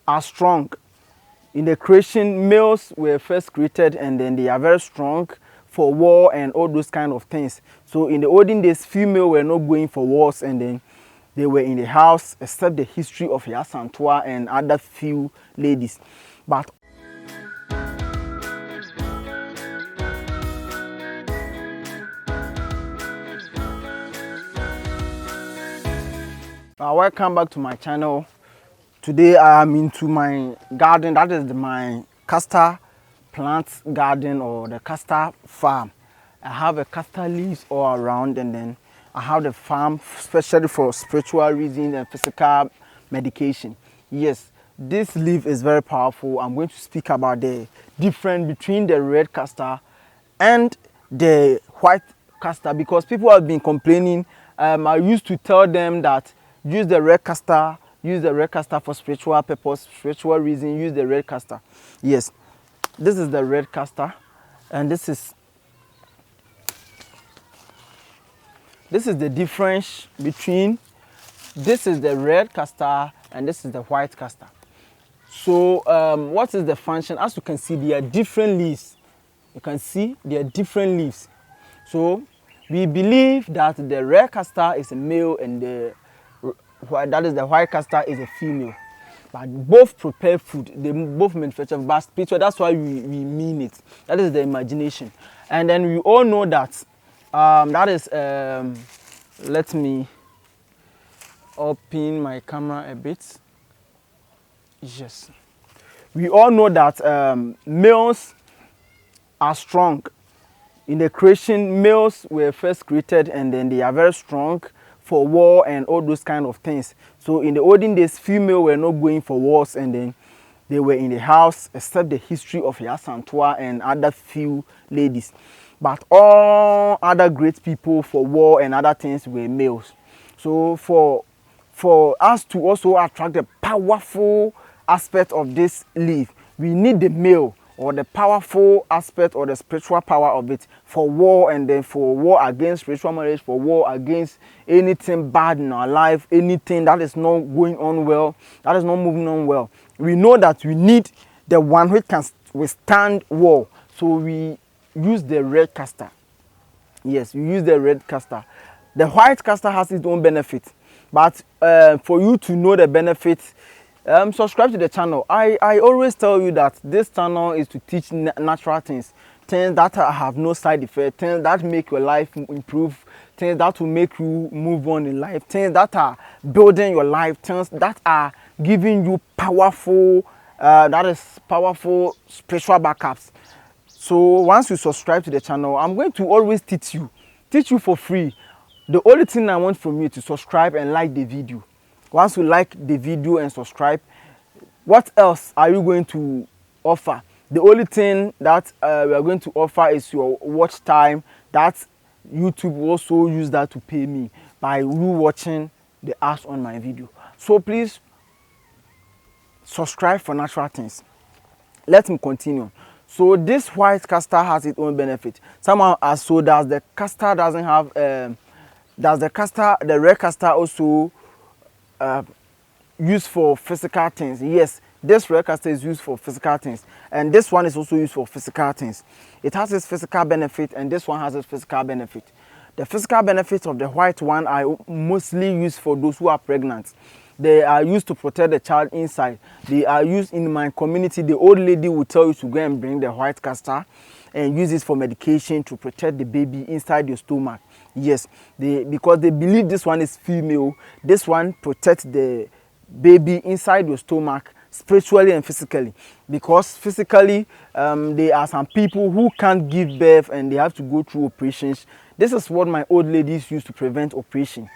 are strong. In the creation, males were first created and then they are very strong for war and all those kind of things. So in the olden days, female were not going for wars and then they were in the house, except the history of Yasantua and other few ladies. But welcome back to my channel. Today I am into my garden. That is my castor plant garden or the castor farm. I have a castor leaves all around, and then I have the farm especially for spiritual reasons and physical medication. Yes, this leaf is very powerful. I'm going to speak about the difference between the red castor and the white castor, because people have been complaining. I used to tell them that use the red castor for spiritual purpose, spiritual reason. Use the red castor. Yes, this is the red castor, and this is the difference between this is the red castor and this is the white castor. So what is the function? As you can see, there are different leaves. You can see there are different leaves. So we believe that the red castor is a male and the white castor is a female. But both prepare food, they both manufacture vast picture. That's why we mean it. That is the imagination. And then we all know that that is let me open my camera a bit. Yes, we all know that males are strong. In the creation, males were first created and then they are very strong for war and all those kind of things. So in the olden days, female were not going for wars and then they were in the house, except the history of Yasantua and other few ladies. But all other great people for war and other things were males. So for us to also attract the powerful aspect of this leaf, we need the male or the powerful aspect or the spiritual power of it for war, and then for war against spiritual marriage, for war against anything bad in our life, anything that is not going on well, that is not moving on well. We know that we need the one which can withstand war. So we use the red castor. Yes, we use the red castor. The white castor has its own benefit, but for you to know the benefits, subscribe to the channel. I always tell you that this channel is to teach natural things that have no side effect, things that make your life improve, things that will make you move on in life, things that are building your life, things that are giving you powerful spiritual backups. So once you subscribe to the channel, I'm going to always teach you for free. The only thing I want from you is to subscribe and like the video. Once you like the video and subscribe, what else are you going to offer? The only thing that we are going to offer is your watch time. That YouTube also use that to pay me by you watching the ads on my video. So please subscribe for natural things. Let me continue. So this white castor has its own benefit. Someone asked, so does the castor doesn't have the red castor also used for physical things? Yes, this red castor is used for physical things, and this one is also used for physical things. It has its physical benefit, and this one has its physical benefit. The physical benefits of the white one are mostly used for those who are pregnant. They are used to protect the child inside. They are used in my community. The old lady will tell you to go and bring the white castor and use it for medication to protect the baby inside your stomach. Yes, because they believe this one is female. This one protects the baby inside your stomach spiritually and physically. Because physically, there are some people who can't give birth and they have to go through operations. This is what my old ladies used to prevent operation.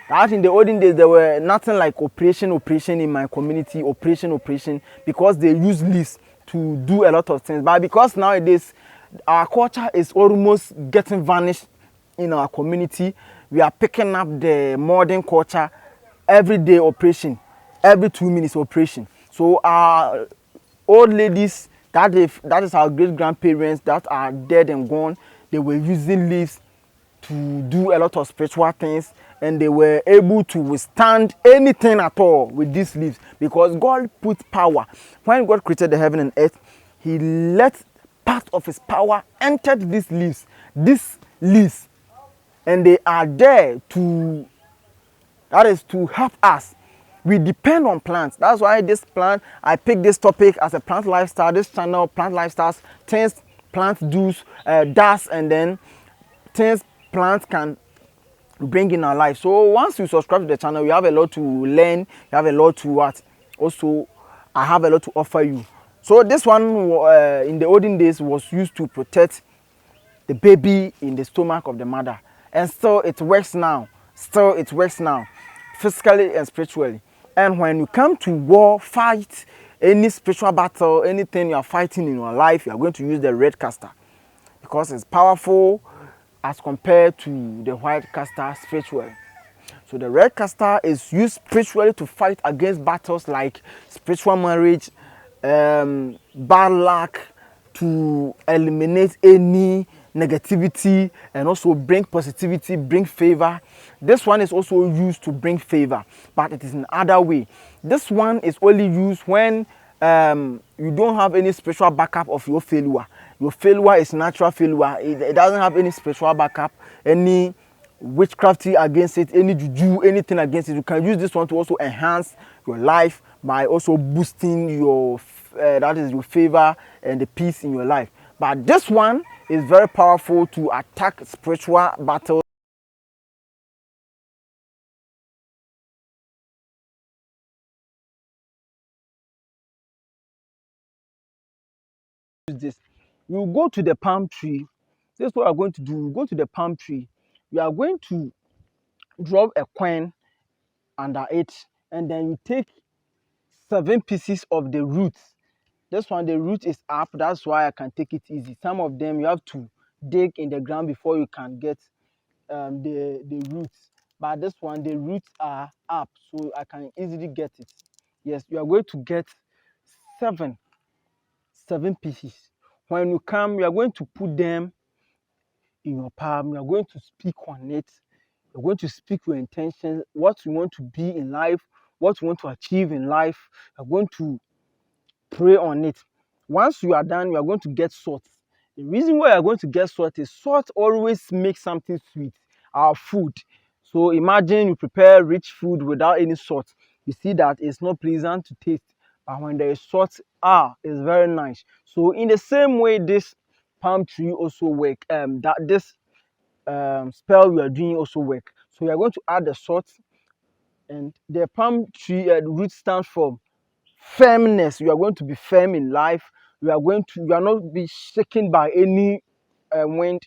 That in the olden days, there were nothing like operation in my community, operation, because they use leaves to do a lot of things. But because nowadays, our culture is almost getting vanished in our community, we are picking up the modern culture, everyday operation, every 2 minutes operation. So our old ladies, that is our great grandparents that are dead and gone, they were using leaves to do a lot of spiritual things, and they were able to withstand anything at all with these leaves, because God put power. When God created the heaven and earth, he let part of his power entered these leaves, and they are there to, that is to help us. We depend on plants. That's why this plant, I picked this topic as a plant lifestyle, this channel, plant lifestyles, things plants do, does, and then things plants can bring in our life. So once you subscribe to the channel, you have a lot to learn, you have a lot to what, also I have a lot to offer you. So this one in the olden days was used to protect the baby in the stomach of the mother, and still it works now, physically and spiritually. And when you come to war, fight any spiritual battle, anything you are fighting in your life, you are going to use the red castor, because it's powerful as compared to the white castor spiritually. So the red castor is used spiritually to fight against battles like spiritual marriage, bad luck, to eliminate any negativity, and also bring positivity, bring favor. This one is also used to bring favor, but it is in other way. This one is only used when you don't have any spiritual backup of your failure. Your failure is natural failure. It doesn't have any spiritual backup, any witchcrafty against it, any juju, anything against it. You can use this one to also enhance your life by also boosting your that is your favor and the peace in your life. But this one is very powerful to attack spiritual battles. This, you go to the palm tree. This is what we are going to do. You go to the palm tree. You are going to drop a coin under it, and then you take 7 pieces of the roots. This one, the root is up, that's why I can take it easy. Some of them you have to dig in the ground before you can get the roots. But this one, the roots are up, so I can easily get it. Yes, you are going to get seven, 7 pieces. When you come, you are going to put them in your palm. You are going to speak on it. You're going to speak your intentions, what you want to be in life, what you want to achieve in life. You're going to pray on it. Once you are done, you are going to get salt. The reason why you are going to get salt is salt always makes something sweet, our food. So imagine you prepare rich food without any salt. You see that it's not pleasant to taste. But when there is salt, it's very nice. So in the same way, this palm tree also work. That this spell we are doing also work. So we are going to add the salt, and the palm tree root stands for firmness. You are going to be firm in life. You are not be shaken by any wind.